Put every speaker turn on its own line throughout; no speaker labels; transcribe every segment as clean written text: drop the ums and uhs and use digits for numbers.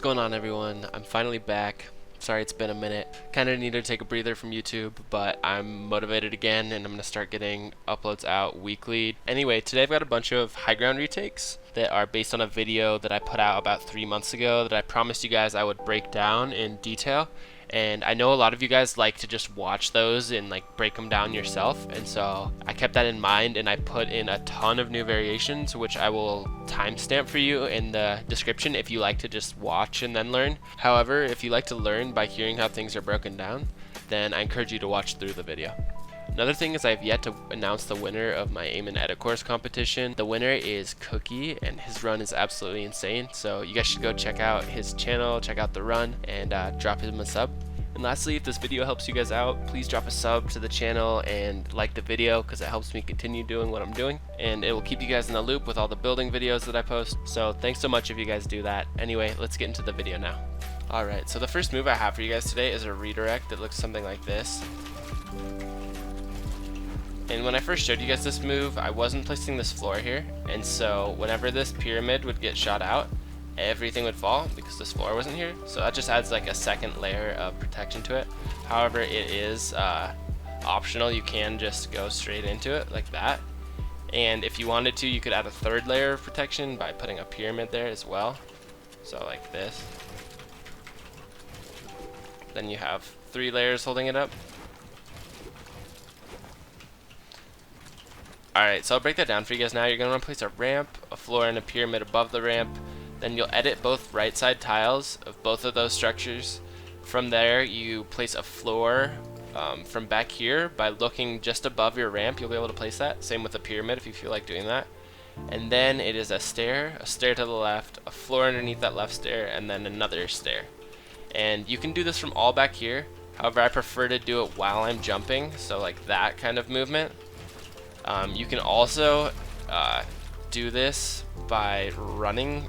going on, everyone? I'm finally back. Sorry it's been a minute. Kind of need to take a breather from YouTube, but I'm motivated again and I'm going to start getting uploads out weekly. Anyway, today I've got a bunch of high ground retakes that are based on a video that I put out about 3 months ago that I promised you guys I would break down in detail. And I know a lot of you guys like to just watch those and like break them down yourself, and so I kept that in mind and I put in a ton of new variations, which I will timestamp for you in the description if you like to just watch and then learn. However, if you like to learn by hearing how things are broken down, then I encourage you to watch through the video. Another thing is I've yet to announce the winner of my Aim and Edit course competition. The winner is Cookie, and his run is absolutely insane. So you guys should go check out his channel, check out the run, and drop him a sub. And lastly, if this video helps you guys out, please drop a sub to the channel and like the video because it helps me continue doing what I'm doing. And it will keep you guys in the loop with all the building videos that I post. So thanks so much if you guys do that. Anyway, let's get into the video now. Alright, so the first move I have for you guys today is a redirect that looks something like this. And when I first showed you guys this move, I wasn't placing this floor here, and so whenever this pyramid would get shot out, everything would fall because this floor wasn't here. So that just adds like a second layer of protection to it. However, it is optional. You can just go straight into it like that. And if you wanted to, you could add a third layer of protection by putting a pyramid there as well. So like this. Then you have 3 layers holding it up. Alright, so I'll break that down for you guys now. You're going to want to place a ramp, a floor, and a pyramid above the ramp. Then you'll edit both right side tiles of both of those structures. From there, you place a floor from back here by looking just above your ramp. You'll be able to place that. Same with the pyramid if you feel like doing that. And then it is a stair to the left, a floor underneath that left stair, and then another stair. And you can do this from all back here. However, I prefer to do it while I'm jumping, so like that kind of movement. You can also do this by running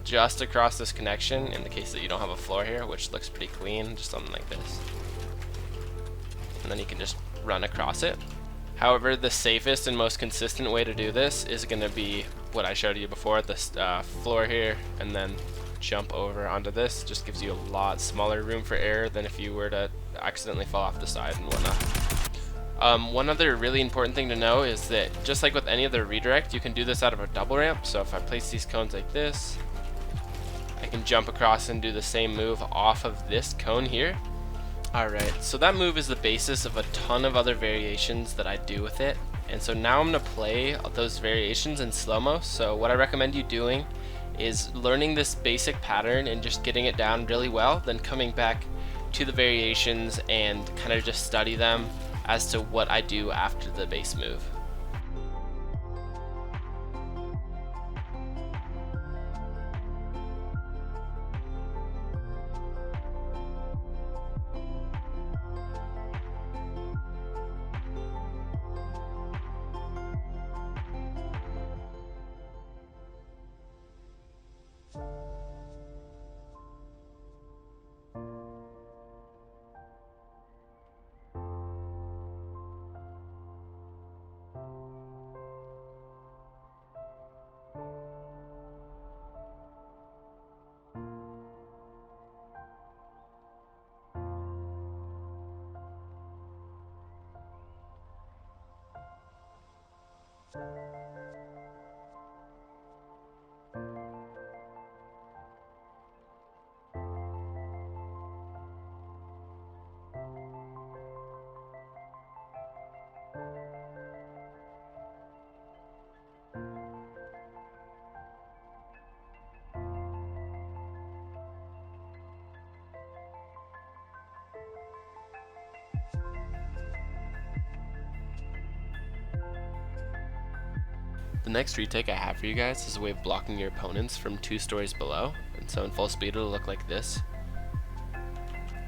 just across this connection in the case that you don't have a floor here, which looks pretty clean, just something like this. And then you can just run across it. However, the safest and most consistent way to do this is going to be what I showed you before, this floor here, and then jump over onto this. Just gives you a lot smaller room for error than if you were to accidentally fall off the side and whatnot. One other really important thing to know is that just like with any other redirect, you can do this out of a double ramp. So if I place these cones like this, I can jump across and do the same move off of this cone here. Alright, so that move is the basis of a ton of other variations that I do with it. And so now I'm going to play those variations in slow-mo. So what I recommend you doing is learning this basic pattern and just getting it down really well, then coming back to the variations and kind of just study them as to what I do after the base move. The next retake I have for you guys is a way of blocking your opponents from 2 stories below, and so in full speed it'll look like this.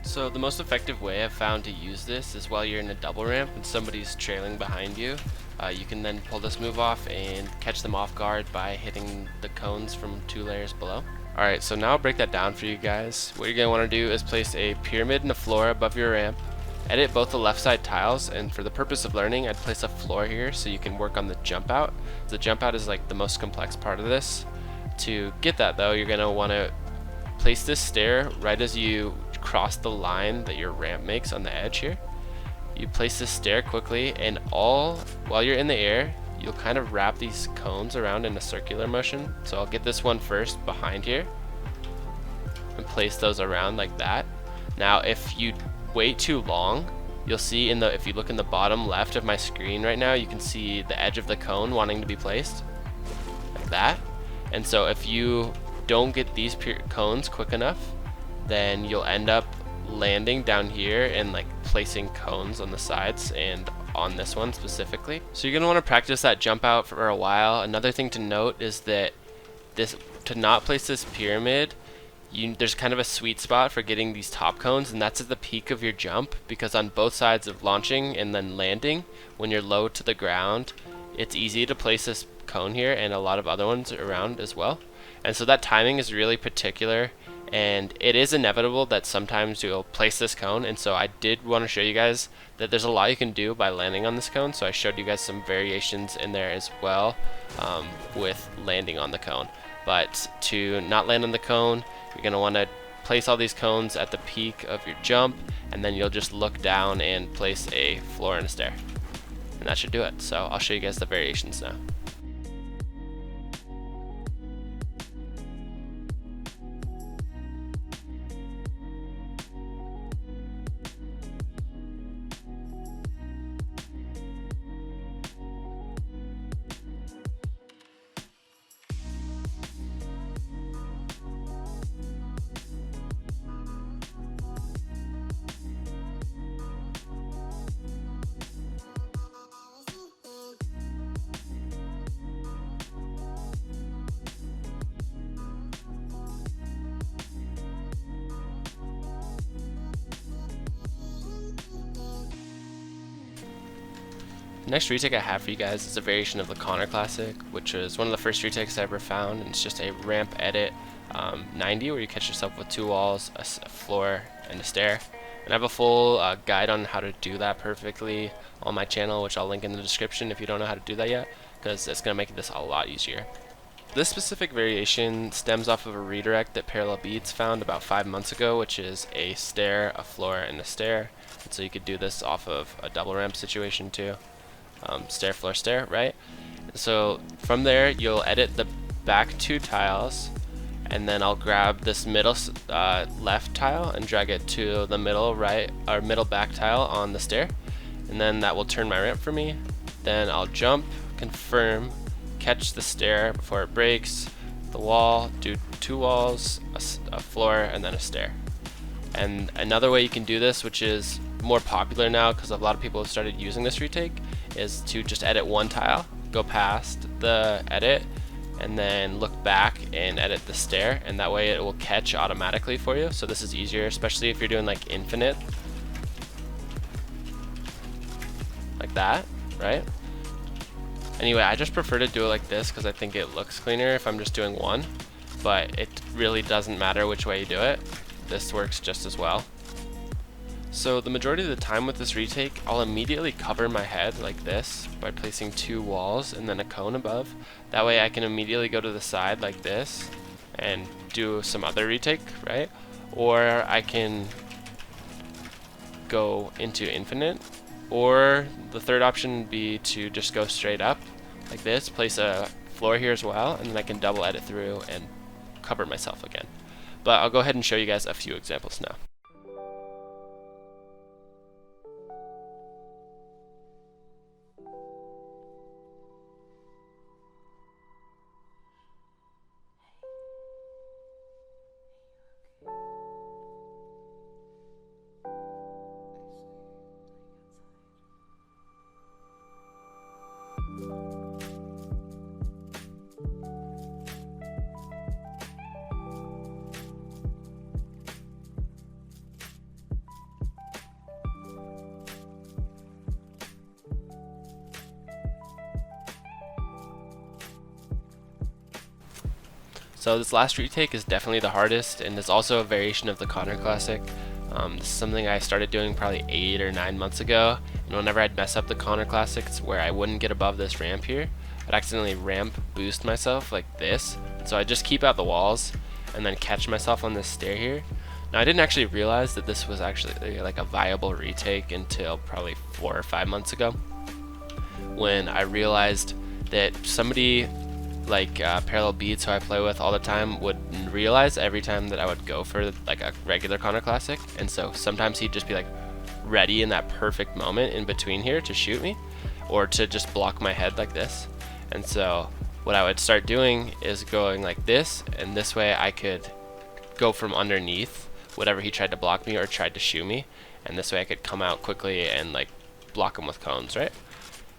So the most effective way I've found to use this is while you're in a double ramp and somebody's trailing behind you. You can then pull this move off and catch them off guard by hitting the cones from 2 layers below. Alright, so now I'll break that down for you guys. What you're going to want to do is place a pyramid and a floor above your ramp. Edit both the left side tiles, and for the purpose of learning, I'd place a floor here so you can work on the jump out. The jump out is like the most complex part of this. To get that though, you're going to want to place this stair right as you cross the line that your ramp makes on the edge here. You place this stair quickly, and while you're in the air, you'll kind of wrap these cones around in a circular motion. So I'll get this one first behind here and place those around like that. Now if you wait too long, you'll see if you look in the bottom left of my screen right now, you can see the edge of the cone wanting to be placed like that. And so if you don't get these cones quick enough, then you'll end up landing down here and like placing cones on the sides and on this one specifically. So you're gonna want to practice that jump out for a while. Another thing to note is that to not place this pyramid, there's kind of a sweet spot for getting these top cones, and that's at the peak of your jump, because on both sides of launching and then landing, when you're low to the ground, it's easy to place this cone here and a lot of other ones around as well. And so that timing is really particular, and it is inevitable that sometimes you'll place this cone. And so I did want to show you guys that there's a lot you can do by landing on this cone, so I showed you guys some variations in there as well with landing on the cone. But to not land on the cone, you're going to want to place all these cones at the peak of your jump, and then you'll just look down and place a floor and a stair, and that should do it. So I'll show you guys the variations now. The next retake I have for you guys is a variation of the Cnnr classic, which is one of the first retakes I ever found, and it's just a ramp edit 90 where you catch yourself with 2 walls, a floor, and a stair. And I have a full guide on how to do that perfectly on my channel, which I'll link in the description if you don't know how to do that yet, because it's going to make this a lot easier. This specific variation stems off of a redirect that Parallel Beats found about 5 months ago, which is a stair, a floor, and a stair. And so you could do this off of a double ramp situation too. Stair, floor, stair, right? So from there, you'll edit the back 2 tiles, and then I'll grab this middle left tile and drag it to the middle right or middle back tile on the stair, and then that will turn my ramp for me. Then I'll jump, confirm, catch the stair before it breaks, the wall, do 2 walls, a floor, and then a stair. And another way you can do this, which is more popular now because a lot of people have started using this retake, is to just edit 1 tile, go past the edit, and then look back and edit the stair, and that way it will catch automatically for you. So this is easier, especially if you're doing like infinite, like that, right? Anyway, I just prefer to do it like this because I think it looks cleaner if I'm just doing 1, but it really doesn't matter which way you do it. This works just as well. So the majority of the time with this retake, I'll immediately cover my head like this by placing 2 walls and then a cone above. That way I can immediately go to the side like this and do some other retake, right? Or I can go into infinite, or the third option would be to just go straight up like this, place a floor here as well, and then I can double edit through and cover myself again. But I'll go ahead and show you guys a few examples now. So this last retake is definitely the hardest, and it's also a variation of the Cnnr classic. This is something I started doing probably 8 or 9 months ago, and whenever I'd mess up the Cnnr classics where I wouldn't get above this ramp here, I'd accidentally ramp boost myself like this. So I just keep out the walls, and then catch myself on this stair here. Now I didn't actually realize that this was actually like a viable retake until probably 4 or 5 months ago, when I realized that somebody like Parallel Beats, who I play with all the time, would realize every time that I would go for like a regular Connor Classic, and so sometimes he'd just be like ready in that perfect moment in between here to shoot me, or to just block my head like this. And so what I would start doing is going like this, and this way I could go from underneath whatever he tried to block me or tried to shoot me, and this way I could come out quickly and like block him with cones, right?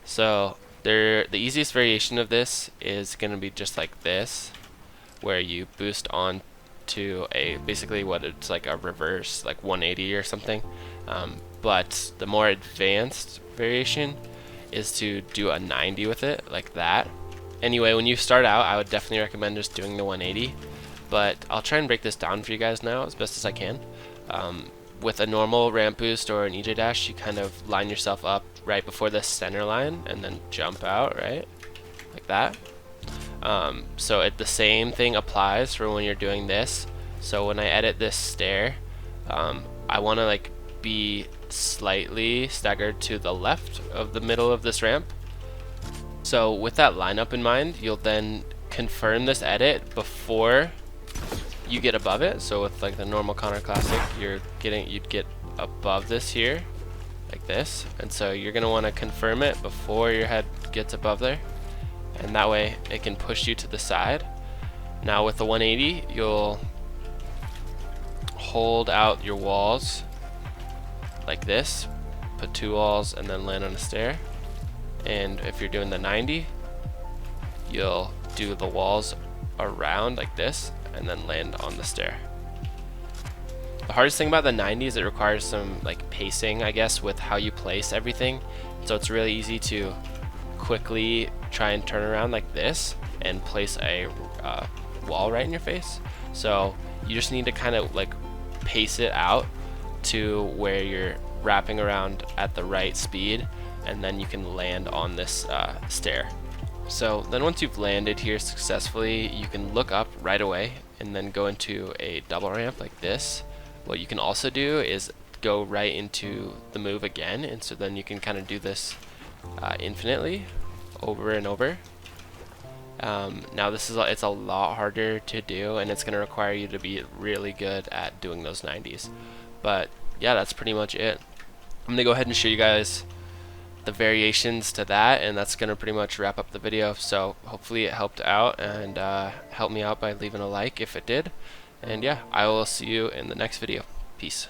So the easiest variation of this is going to be just like this, where you boost on to a basically what it's like a reverse, like 180 or something. But the more advanced variation is to do a 90 with it, like that. Anyway, when you start out, I would definitely recommend just doing the 180, but I'll try and break this down for you guys now as best as I can. With a normal ramp boost or an EJ dash, you kind of line yourself up right before the center line and then jump out, right? Like that. So the same thing applies for when you're doing this. So when I edit this stair, I want to like be slightly staggered to the left of the middle of this ramp. So with that lineup in mind, you'll then confirm this edit before you get above it. So with like the normal Connor Classic, you'd get above this here, like this, and so you're gonna want to confirm it before your head gets above there, and that way it can push you to the side. Now with the 180, you'll hold out your walls like this, put 2 walls, and then land on a stair. And if you're doing the 90, you'll do the walls around like this and then land on the stair. The hardest thing about the 90 is it requires some like pacing, I guess, with how you place everything. So it's really easy to quickly try and turn around like this and place a wall right in your face. So you just need to kind of like pace it out to where you're wrapping around at the right speed, and then you can land on this stair. So then once you've landed here successfully, you can look up right away and then go into a double ramp like this. What you can also do is go right into the move again, and so then you can kind of do this infinitely over and over. Now it's a lot harder to do, and it's going to require you to be really good at doing those 90s. But yeah, that's pretty much it. I'm going to go ahead and show you guys the variations to that, and that's going to pretty much wrap up the video. So hopefully it helped out, and help me out by leaving a like if it did. And yeah, I will see you in the next video. Peace.